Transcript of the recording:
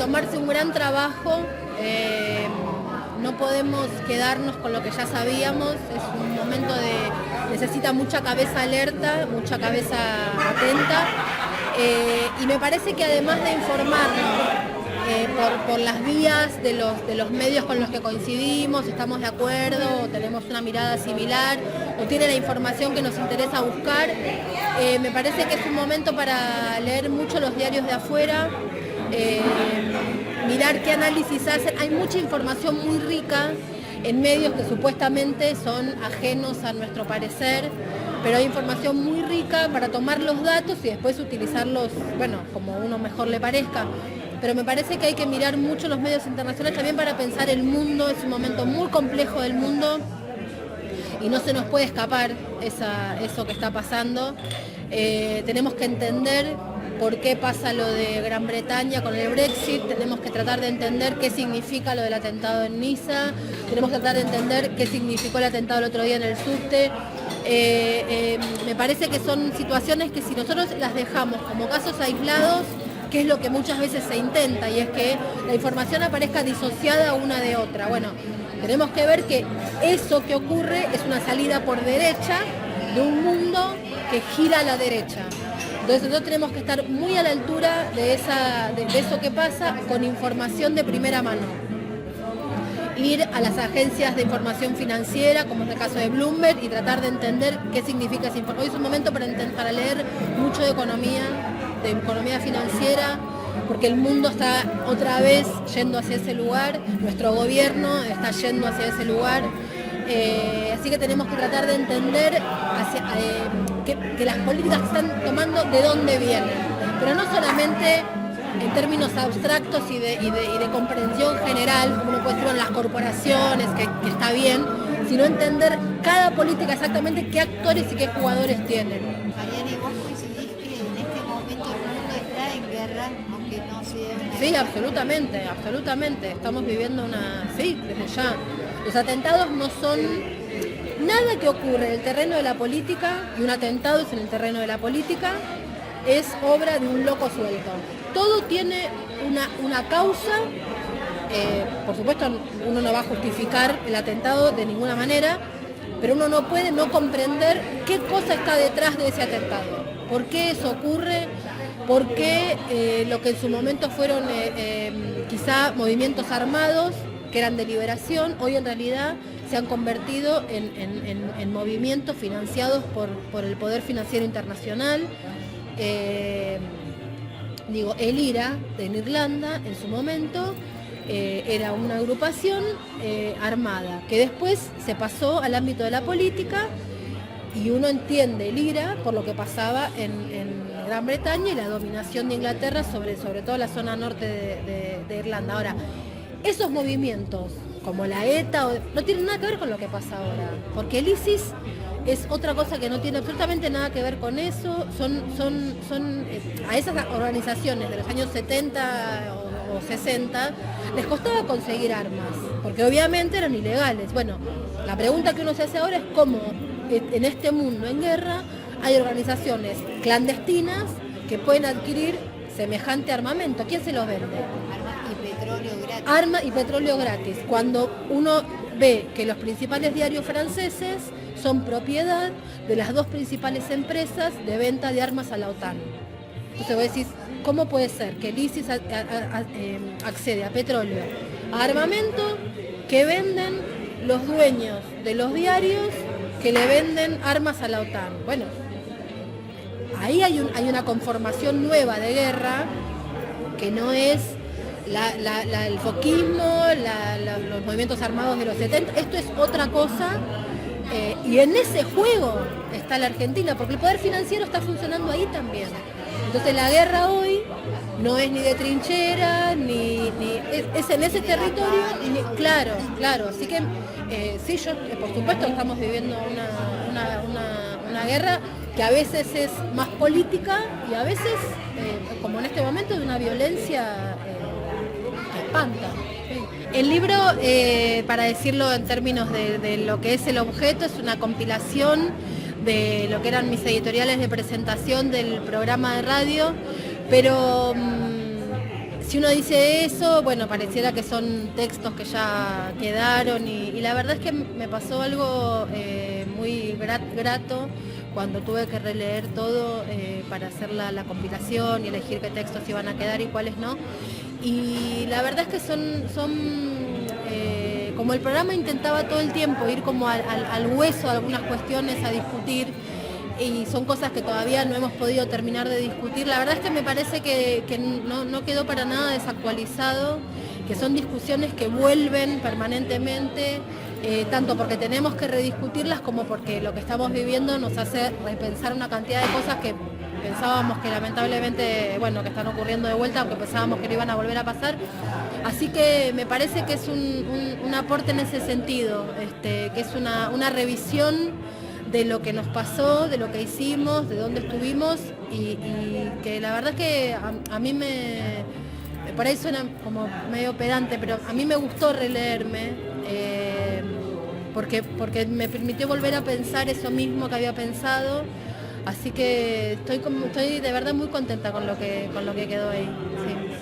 tomarse un gran trabajo. No podemos quedarnos con lo que ya sabíamos, es un momento necesita mucha cabeza alerta, mucha cabeza atenta, y me parece que además de informarnos por las vías de los medios con los que coincidimos, estamos de acuerdo, o tenemos una mirada similar, o tiene la información que nos interesa buscar, me parece que es un momento para leer mucho los diarios de afuera, mirar qué análisis hacen. Hay mucha información muy rica en medios que supuestamente son ajenos a nuestro parecer, pero hay información muy rica para tomar los datos y después utilizarlos, bueno, como uno mejor le parezca. Pero me parece que hay que mirar mucho los medios internacionales también para pensar el mundo, es un momento muy complejo del mundo y no se nos puede escapar eso que está pasando. Tenemos que entender por qué pasa lo de Gran Bretaña con el Brexit, tenemos que tratar de entender qué significa lo del atentado en Niza, tenemos que tratar de entender qué significó el atentado el otro día en el subte. Me parece que son situaciones que si nosotros las dejamos como casos aislados, que es lo que muchas veces se intenta, y es que la información aparezca disociada una de otra. Bueno, tenemos que ver que eso que ocurre es una salida por derecha de un mundo que gira a la derecha. Entonces nosotros tenemos que estar muy a la altura de eso que pasa con información de primera mano. Ir a las agencias de información financiera, como es el caso de Bloomberg, y tratar de entender qué significa esa información. Hoy es un momento para leer mucho de economía financiera, porque el mundo está otra vez yendo hacia ese lugar, nuestro gobierno está yendo hacia ese lugar. Así que tenemos que tratar de entender que las políticas que están tomando de dónde vienen, pero no solamente en términos abstractos y de comprensión general, como uno puede decir en las corporaciones, que está bien, sino entender cada política exactamente qué actores y qué jugadores tienen. Mariana, ¿y vos coincidís que en este momento el mundo está en guerra, aunque no sea una Sí, guerra? absolutamente. Estamos viviendo desde ya. Los atentados no son nada que ocurre en el terreno de la política, y un atentado es en el terreno de la política, es obra de un loco suelto. Todo tiene una causa, por supuesto uno no va a justificar el atentado de ninguna manera, pero uno no puede no comprender qué cosa está detrás de ese atentado, por qué eso ocurre, por qué lo que en su momento fueron quizá movimientos armados, que eran de liberación, hoy en realidad se han convertido en movimientos financiados por el poder financiero internacional. El IRA en Irlanda en su momento era una agrupación armada que después se pasó al ámbito de la política, y uno entiende el IRA por lo que pasaba en Gran Bretaña y la dominación de Inglaterra sobre todo la zona norte de Irlanda. Ahora, esos movimientos como la ETA no tienen nada que ver con lo que pasa ahora, porque el ISIS es otra cosa que no tiene absolutamente nada que ver con eso. A esas organizaciones de los años 70 o 60 les costaba conseguir armas, porque obviamente eran ilegales. Bueno, la pregunta que uno se hace ahora es cómo en este mundo en guerra hay organizaciones clandestinas que pueden adquirir semejante armamento. ¿Quién se los vende? Armas y petróleo gratis. Cuando uno ve que los principales diarios franceses son propiedad de las dos principales empresas de venta de armas a la OTAN. Entonces vos decís, ¿cómo puede ser que el ISIS accede a petróleo, a armamento que venden los dueños de los diarios que le venden armas a la OTAN? Bueno, ahí hay una conformación nueva de guerra que no es el foquismo, los movimientos armados de los 70, esto es otra cosa, y en ese juego está la Argentina, porque el poder financiero está funcionando ahí también. Entonces la guerra hoy no es ni de trinchera, es en ese territorio, claro, así que sí, por supuesto estamos viviendo una guerra que a veces es más política y a veces, como en este momento, de una violencia que espanta. El libro, para decirlo en términos de lo que es el objeto, es una compilación de lo que eran mis editoriales de presentación del programa de radio, pero si uno dice eso, bueno, pareciera que son textos que ya quedaron y la verdad es que me pasó algo muy grato cuando tuve que releer todo para hacer la compilación y elegir qué textos iban a quedar y cuáles no. Y la verdad es que son como el programa intentaba todo el tiempo ir como al hueso de algunas cuestiones a discutir, y son cosas que todavía no hemos podido terminar de discutir. La verdad es que me parece que no quedó para nada desactualizado, que son discusiones que vuelven permanentemente, tanto porque tenemos que rediscutirlas como porque lo que estamos viviendo nos hace repensar una cantidad de cosas que pensábamos que lamentablemente, bueno, que están ocurriendo de vuelta, aunque pensábamos que no iban a volver a pasar. Así que me parece que es un aporte en ese sentido, que es una revisión de lo que nos pasó, de lo que hicimos, de dónde estuvimos y que la verdad es que a mí por ahí suena como medio pedante, pero a mí me gustó releerme porque me permitió volver a pensar eso mismo que había pensado, así que estoy de verdad muy contenta con lo que quedó ahí. Sí.